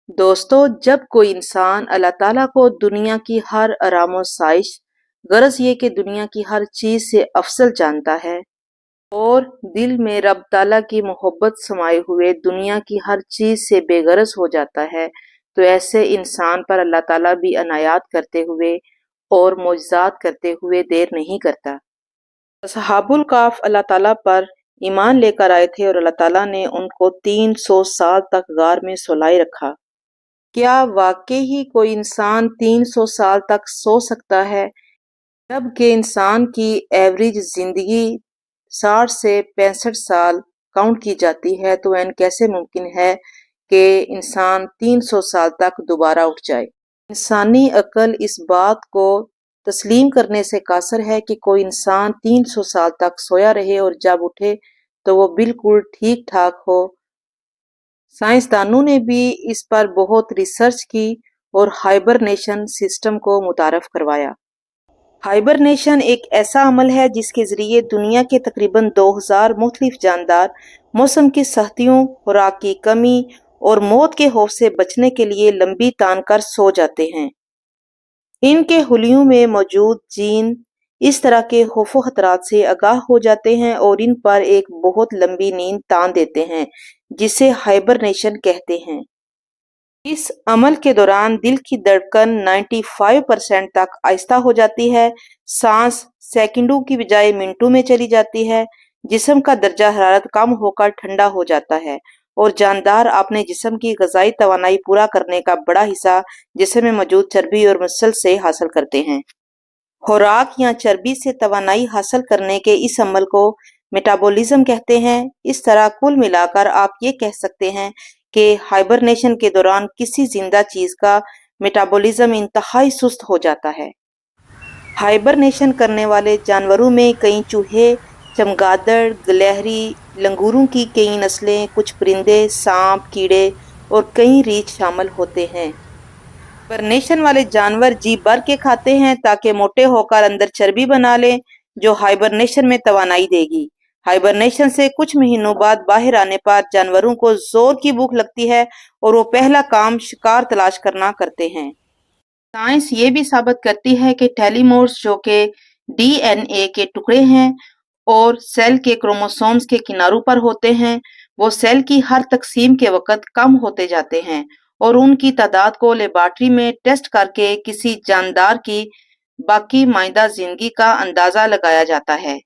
دوستو، جب کوئی انسان اللہ تعالیٰ کو دنیا کی ہر آرام و سائش، غرض یہ کہ دنیا کی ہر چیز سے افضل جانتا ہے اور دل میں رب تعالیٰ کی محبت سمائے ہوئے دنیا کی ہر چیز سے بے غرض ہو جاتا ہے، تو ایسے انسان پر اللہ تعالیٰ بھی عنایات کرتے ہوئے اور معجزات کرتے ہوئے دیر نہیں کرتا۔ اصحاب الکہف اللہ تعالیٰ پر ایمان لے کر آئے تھے اور اللہ تعالیٰ نے ان کو 300 سال تک غار میں سلائے رکھا۔ کیا واقعی ہی کوئی انسان 300 سال تک سو سکتا ہے، جبکہ انسان کی ایوریج زندگی 60 سے 65 سال کاؤنٹ کی جاتی ہے؟ تو کیسے ممکن ہے کہ انسان 300 سال تک دوبارہ اٹھ جائے؟ انسانی عقل اس بات کو تسلیم کرنے سے قاصر ہے کہ کوئی انسان 300 سال تک سویا رہے اور جب اٹھے تو وہ بالکل ٹھیک ٹھاک ہو۔ سائنسدانوں نے بھی اس پر بہت ریسرچ کی اور ہائبرنیشن سسٹم کو متعارف کروایا۔ ہائبرنیشن ایک ایسا عمل ہے جس کے ذریعے دنیا کے تقریباً 2000 مختلف جاندار موسم کی سختیوں، خوراک کی کمی اور موت کے خوف سے بچنے کے لیے لمبی تان کر سو جاتے ہیں۔ ان کے حلیوں میں موجود جین اس طرح کے خوف و خطرات سے آگاہ ہو جاتے ہیں اور ان پر ایک بہت لمبی نیند تان دیتے ہیں، جسے ہائبرنیشن کہتے ہیں۔ اس عمل کے دوران دل کی دھڑکن 95% تک آہستہ ہو جاتی ہے، سانس سیکنڈوں کی بجائے منٹوں میں چلی جاتی ہے، جسم کا درجہ حرارت کم ہو کر ٹھنڈا ہو جاتا ہے اور جاندار اپنے جسم کی غذائی توانائی پورا کرنے کا بڑا حصہ جسم میں موجود چربی اور مسل سے حاصل کرتے ہیں۔ خوراک یا چربی سے توانائی حاصل کرنے کے اس عمل کو میٹابولزم کہتے ہیں۔ اس طرح کل ملا کر آپ یہ کہہ سکتے ہیں کہ ہائبرنیشن کے دوران کسی زندہ چیز کا میٹابولزم انتہائی سست ہو جاتا ہے۔ ہائبرنیشن کرنے والے جانوروں میں کئی چوہے، چمگادڑ، گلہری، لنگوروں کی کئی نسلیں، کچھ پرندے، سانپ، کیڑے اور کئی ریچھ شامل ہوتے ہیں۔ ہائبرنیشن والے جانور جی بھر کے کھاتے ہیں تاکہ موٹے ہو کر اندر چربی بنا لیں جو ہائبرنیشن میں توانائی دے گی۔ ہائبرنیشن سے کچھ مہینوں بعد باہر آنے پر جانوروں کو زور کی بھوک لگتی ہے اور وہ پہلا کام شکار تلاش کرنا کرتے ہیں۔ سائنس یہ بھی ثابت کرتی ہے کہ ٹیلیمورز جو کہ ڈی این اے کے ٹکڑے ہیں اور سیل کے کروموسومز کے کناروں پر ہوتے ہیں، وہ سیل کی ہر تقسیم کے وقت کم ہوتے جاتے ہیں اور ان کی تعداد کو لیبارٹری میں ٹیسٹ کر کے کسی جاندار کی باقی ماندہ زندگی کا اندازہ لگایا جاتا ہے۔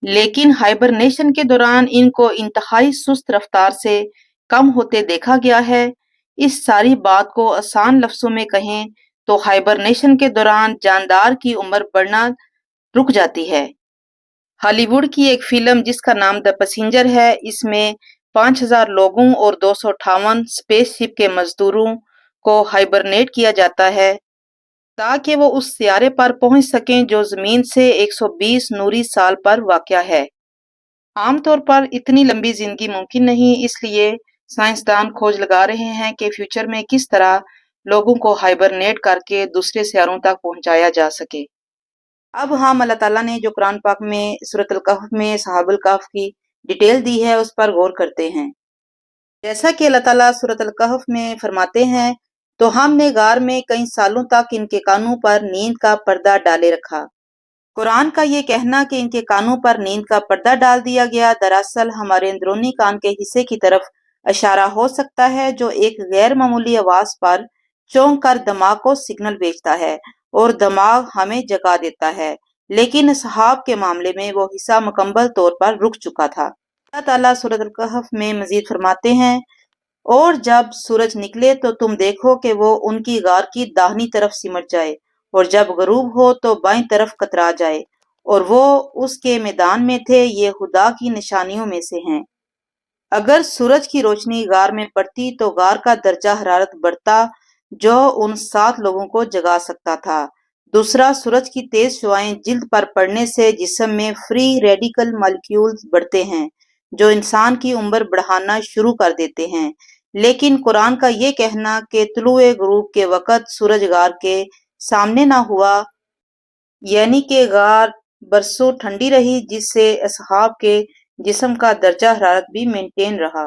لیکن ہائبرنیشن کے دوران ان کو انتہائی سست رفتار سے کم ہوتے دیکھا گیا ہے۔ اس ساری بات کو آسان لفظوں میں کہیں تو ہائبرنیشن کے دوران جاندار کی عمر بڑھنا رک جاتی ہے۔ ہالی ووڈ کی ایک فلم جس کا نام دی پیسنجر ہے، اس میں 5000 لوگوں اور 258 اسپیس شپ کے مزدوروں کو ہائبرنیٹ کیا جاتا ہے تاکہ وہ اس سیارے پر پہنچ سکیں جو زمین سے 120 نوری سال پر واقع ہے۔ عام طور پر اتنی لمبی زندگی ممکن نہیں، اس لیے سائنسدان کھوج لگا رہے ہیں کہ فیوچر میں کس طرح لوگوں کو ہائبرنیٹ کر کے دوسرے سیاروں تک پہنچایا جا سکے۔ اب ہم اللہ تعالیٰ نے جو قرآن پاک میں سورۃ الکہف میں اصحاب الکہف کی ڈیٹیل دی ہے اس پر غور کرتے ہیں۔ جیسا کہ اللہ تعالیٰ سورۃ الکہف میں فرماتے ہیں، تو ہم نے غار میں کئی سالوں تک ان کے کانوں پر نیند کا پردہ ڈالے رکھا۔ قرآن کا یہ کہنا کہ ان کے کانوں پر نیند کا پردہ ڈال دیا گیا، دراصل ہمارے اندرونی کان کے حصے کی طرف اشارہ ہو سکتا ہے جو ایک غیر معمولی آواز پر چونک کر دماغ کو سگنل بھیجتا ہے اور دماغ ہمیں جگا دیتا ہے، لیکن اصحاب کے معاملے میں وہ حصہ مکمل طور پر رک چکا تھا۔ اللہ تعالیٰ سورۃ الکہف میں مزید فرماتے ہیں، اور جب سورج نکلے تو تم دیکھو کہ وہ ان کی غار کی داہنی طرف سمٹ جائے اور جب غروب ہو تو بائیں طرف کترا جائے اور وہ اس کے میدان میں تھے، یہ خدا کی نشانیوں میں سے ہیں۔ اگر سورج کی روشنی غار میں پڑتی تو غار کا درجہ حرارت بڑھتا جو ان 7 لوگوں کو جگا سکتا تھا۔ دوسرا، سورج کی تیز شعاعیں جلد پر پڑنے سے جسم میں فری ریڈیکل مالیکیولز بڑھتے ہیں جو انسان کی عمر بڑھانا شروع کر دیتے ہیں۔ لیکن قرآن کا یہ کہنا کہ طلوع غروب کے وقت سورج غار کے سامنے نہ ہوا، یعنی کہ غار برسوں ٹھنڈی رہی، جس سے اصحاب کے جسم کا درجہ حرارت بھی مینٹین رہا۔